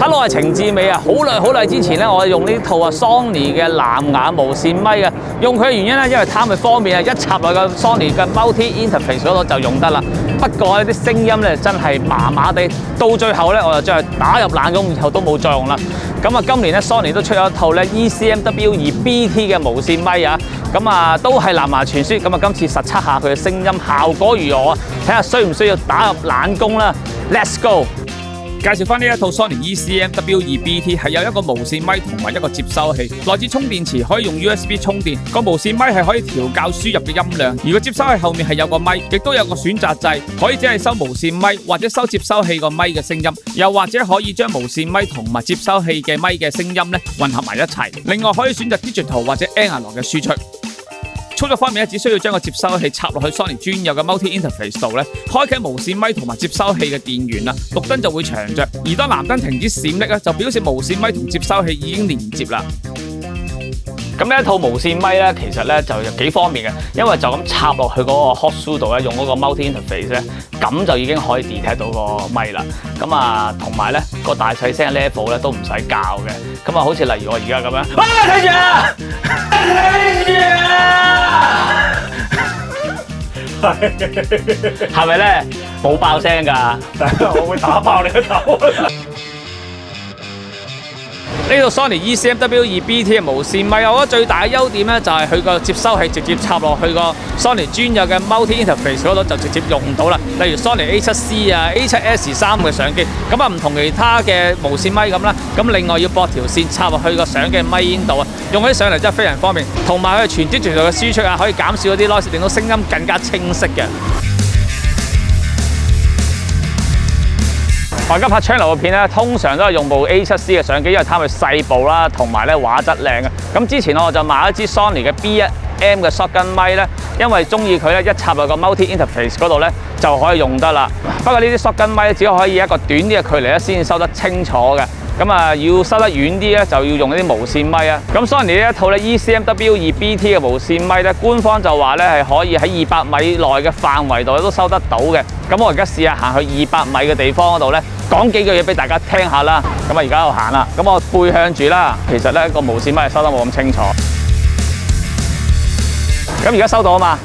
Hello， 我係程志美啊！好耐之前咧，我用呢套Sony 嘅藍牙無線咪嘅，用佢嘅原因咧，因為貪佢方便啊，一插落個 Sony 嘅 Multi Interface 嗰度就用得啦。不過呢啲聲音咧真係麻麻地，到最後咧我就將佢打入冷宮，以後都冇再用啦。咁啊，今年咧 Sony 都出咗一套咧 ECMW2BT 嘅無線咪啊，咁啊都係藍牙傳輸。咁啊，今次實測下佢嘅聲音效果如何啊？睇下需唔需要打入冷宮啦 ！Let's go！介紹翻呢一套 Sony ECMW2BT 係有一個無線咪同埋一個接收器，內置充電池可以用 USB 充電。個無線咪係可以調校輸入嘅音量，而個接收器後面係有個咪，亦都有個選擇掣，可以只係收無線咪或者收接收器個咪嘅聲音，又或者可以將無線咪同埋接收器嘅咪嘅聲音咧混合埋一齊。另外可以選擇 Digital 或者 Analog 嘅輸出。操作方面咧，只需要將個接收器插落去 Sony 專有嘅 Multi Interface 度咧，開啟無線咪同埋接收器嘅電源啦，綠燈就會長着，而當藍燈停止閃爍咧，就表示無線咪同接收器已經連接啦。咁呢一套無線咪咧，其實咧就幾方便嘅，因為就咁插落去嗰個 hot shoe 度咧，用嗰個 Multi Interface 咧，咁就已經可以 detect 到個咪啦。咁啊，同埋咧個大細聲 level 咧都唔使校嘅。咁啊，好似例如我而家咁樣，睇住啊，睇住啊，係咪咧冇爆聲㗎？我會打爆你個頭。呢套 Sony ECMW2BT 嘅無線咪，我覺得最大嘅優點咧就係佢個接收器直接插落去個 Sony 專有嘅 Multi Interface 嗰度就直接用到啦。例如 Sony A7C 啊、A7S3 嘅相機，咁啊唔同其他嘅無線咪咁啦。咁另外要駁條線插落去個相機咪煙度啊，用起上嚟真係非常方便。同埋佢全 digital 嘅輸出啊，可以減少嗰啲 noise，令到聲音更加清晰嘅。我而家拍 channel 嘅片咧，通常都係用部 A7C 嘅相機，因為貪佢細部啦，同埋咧畫質靚嘅。咁之前我就買一支 Sony 嘅 B1M 嘅 shotgun 咪咧，因為中意佢咧，一插落個 Multi Interface 嗰度咧就可以用得啦。不過呢啲 shotgun 咪只可以一個短啲嘅距離咧先收得清楚嘅。咁啊，要收得遠啲咧，就要用呢啲無線咪啊。咁 Sony 呢一套咧 ECMW2BT 嘅無線咪咧，官方就話咧係可以喺200米內嘅範圍度都收得到嘅。咁我而家試下行去200米嘅地方嗰度咧，講幾句嘢俾大家聽下啦。咁啊，而家喺度行啦。咁我背向住啦，其實咧個無線咪係收得冇咁清楚。咁而家收到啊嘛。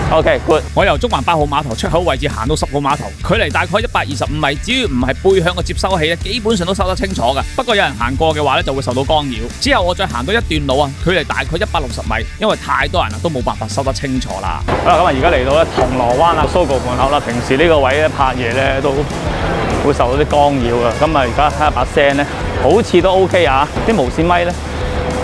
OK good。我由中環8號碼頭出口位置行到10號碼頭，距離大概125米。只要唔係背向個接收器咧，基本上都收得清楚嘅。不過有人行過嘅話咧，就會受到干擾。之後我再行到一段路啊，距離大概160米，因為太多人啦，都冇辦法收得清楚啦。好啦，咁啊而家嚟到咧銅鑼灣啊 Sogo 門口啦。平時呢個位咧拍嘢咧都會受到啲干擾啊。咁啊而家睇下把聲咧，好似都 OK 啊。啲無線咪咧，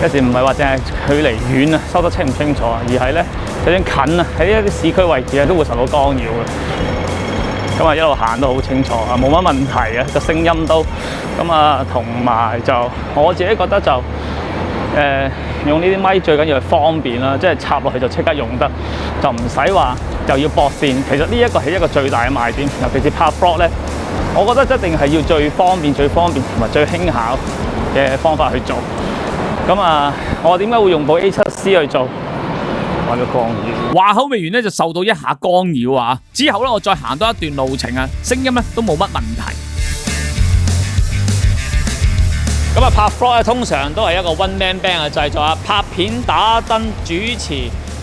有時唔係話淨係距離遠啊收得清唔清楚啊，而係咧就算近啊喺一啲市區位置啊都會受到干擾嘅。咁啊一路行都好清楚啊，冇乜問題啊，個聲音都咁啊，同埋就我自己覺得就用呢啲咪最緊要係方便啦，即係插落去就即刻用得，就唔使話又要駁線。其實呢一個係一個最大嘅賣點，尤其是拍 vlog 咧，我覺得一定係要最方便同埋最輕巧嘅方法去做。咁啊，我點解會用部 A7C 去做？玩咗干擾，話口未完咧就受到一下干擾啊！之後咧我再行多一段路程啊，聲音咧都冇乜問題。咁啊拍 vlog 咧通常都係一個 one man band 嘅製作啊，拍片、打燈、主持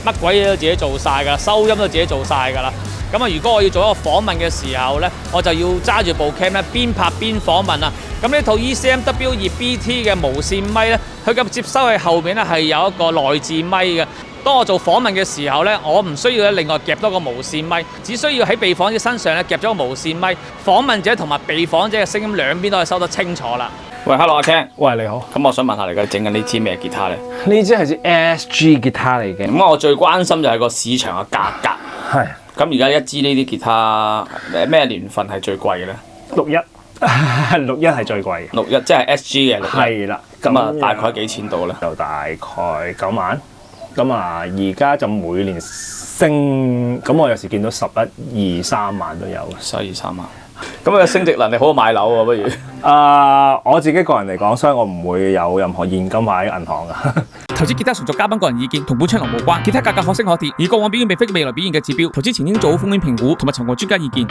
乜鬼嘢都自己做晒㗎，收音都自己做晒㗎啦。咁啊，如果我要做一個訪問嘅時候咧，我就要揸住部 cam 咧，邊拍邊訪問啊。咁呢套 ECMW2BT 嘅無線咪咧，佢嘅接收器後面咧係有一個內置咪嘅。當我做訪問嘅時候咧，我唔需要另外夾多個無線咪，只需要喺被訪者身上咧夾咗個無線咪，訪問者同埋被訪者嘅聲音兩邊都可以收得清楚啦。喂 ，Hello 阿 Ken，喂你好。咁我想問下你而家整緊呢支咩吉他咧？呢支係支 SG 吉他嚟嘅。咁我最關心就係個市場嘅價格。係。咁而家一支呢啲吉他咩年份係最貴嘅咧？61，61係最貴嘅。61即係 SG 嘅。係啦。咁啊，大概幾錢到咧？就大概9萬。咁啊，而家就每年升，咁我有時見到11、2、3萬都有嘅。11、3萬。咁啊，升值能力好過買樓喎，不如？我自己個人嚟講，所以我唔會有任何現金擺喺銀行㗎。投資吉他純屬嘉賓個人意見，同本channel無關。吉他價格可升可跌，而過往表現並非未來表現嘅指標。投資前應做好風險評估同埋尋求專家意見。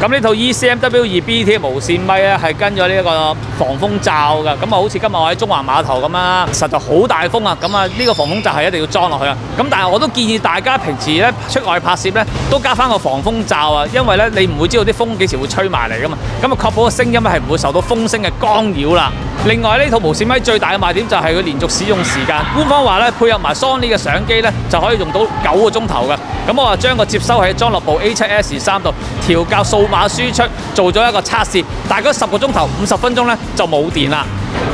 咁呢套 ECMW2BT 嘅無線咪咧係跟咗呢一個防風罩㗎，咁啊好似今日我喺中環碼頭咁啦，實在好大風啊，咁啊呢個防風罩係一定要裝落去啊。咁但係我都建議大家平時咧出外拍攝咧都加翻個防風罩啊，因為咧你唔會知道啲風幾時會吹埋嚟㗎嘛，咁啊確保個聲音咧係唔會受到風聲嘅干擾啦。另外呢套無線咪最大嘅賣點就係佢連續使用時間，官方話咧配合埋 Sony 嘅相機咧就可以用到9個鐘頭㗎。咁我就將個接收器裝落部 A7S3 度，調校數碼輸出，做咗一個測試，大概10個鐘頭50分鐘咧就冇電啦。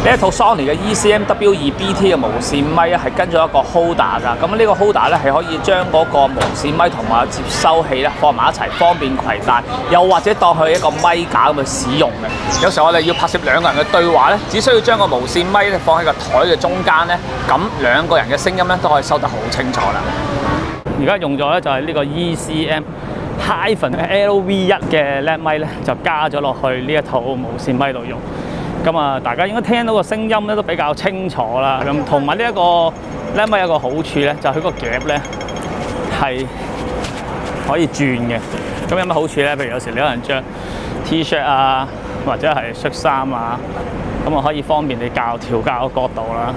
呢一套 Sony 嘅 ECMW2BT 嘅無線咪係跟咗一個 holder 㗎，咁呢個 holder 咧係可以將嗰個無線咪同埋接收器咧放埋一齊，方便攜帶，又或者當佢一個咪架咁去使用嘅。有時候我哋要拍攝兩個人嘅對話咧，只需要將個無線咪咧放喺個台嘅中間咧，咁兩個人嘅聲音咧都可以收得好清楚啦。而家用咗咧就係呢個 ECM-LV1 嘅 lap 咪咧，就加咗落去呢一套無線咪度用。咁啊，大家應該聽到個聲音咧都比較清楚啦。咁同埋呢一個 lap 咪有個好處咧，就係佢個夾咧係可以轉嘅。咁有乜好處咧？譬如有時你可能着 T-shirt 啊，或者係恤衫啊，咁啊可以方便你調校個角度啦。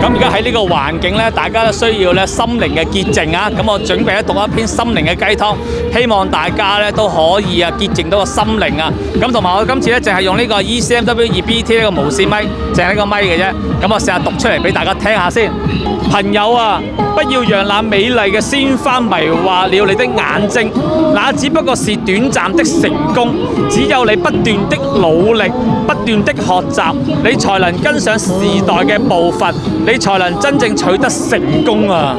咁而家喺呢個環境咧，大家都需要咧心靈嘅潔淨啊！咁我準備咧讀一篇心靈嘅雞湯，希望大家咧都可以啊潔淨到個心靈啊！咁同埋我今次咧淨係用呢個 ECMW2BT 呢個無線咪，淨係呢個咪嘅啫。咁我試下讀出嚟俾大家聽下先。朋友啊，不要讓那美麗嘅鮮花迷惑了你的眼睛，那只不過是短暫的成功。只有你不斷的努力，不斷的學習，你才能跟上時代嘅步伐，你才能真正取得成功啊！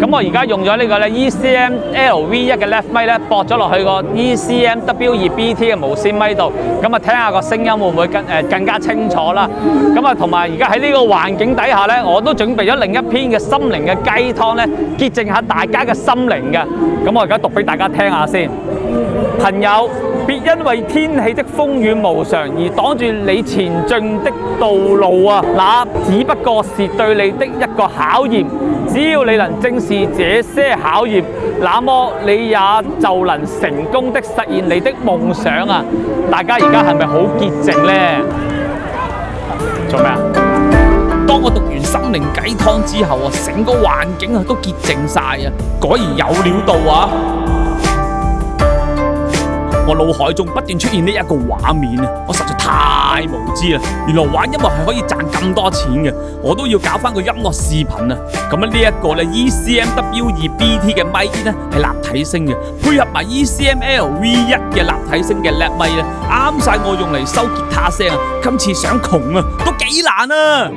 咁我而家用咗呢個咧 ECM-LV1 嘅 left 咪咧，駁咗落去個 ECMW2BT 嘅無線咪度，咁啊聽下個聲音會唔會更加清楚啦？咁啊同埋而家喺呢個環境底下咧，我都準備咗另一篇嘅心靈嘅雞湯咧，潔淨下大家嘅心靈嘅。咁我而家讀俾大家聽下先，朋友。別因為天氣的風雨無常而擋住你前進的道路啊！那只不過是對你的一個考驗。只要你能正視這些考驗，那麼你也就能成功的實現你的夢想啊！大家而家係咪好潔淨呢？做咩啊？當我讀完心靈雞湯之後啊，成個環境啊都潔淨晒啊，果然有料到啊！我腦海中不斷出現呢一個畫面啊！我實在太無知啦！原來玩音樂係可以賺咁多錢嘅，我都要搞翻個音樂視頻啊！咁呢一個咧 ECMW2BT 嘅咪咧係立體聲嘅，配合埋 ECM-LV1 嘅立體聲嘅 lap 咪咧，啱晒我用嚟收吉他聲啊！今次想窮啊都幾難啊！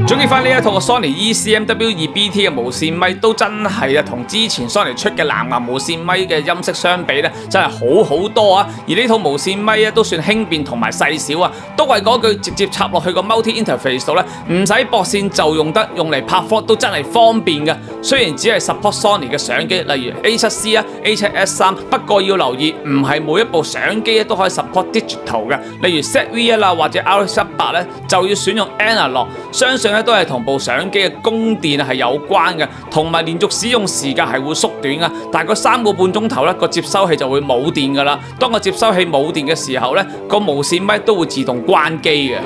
總結翻呢一套 Sony ECMW2BT 嘅無線咪都真係啊，同之前 Sony 出嘅藍牙無線咪嘅音色相比咧，真係好好多啊！而呢套無線咪咧都算輕便同埋細小啊，都係嗰句直接插落去個 multi interface 度咧，唔使駁線就用得，用嚟拍 vlog 都真係方便嘅。雖然只係 support Sony 嘅相機，例如 A7C 啊、A7S3，不過要留意，唔係每一部相機都可以 support digital 嘅，例如 ZV-1啦或者 RX-18咧就要選用 analog， 相信咧都係同部相機嘅供電係有關嘅，同埋連續使用時間係會縮短嘅，大概3個半鐘頭咧個接收器就會冇電㗎啦。當個接收器冇電嘅時候咧，個無線咪都會自動關機嘅。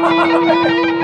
拜。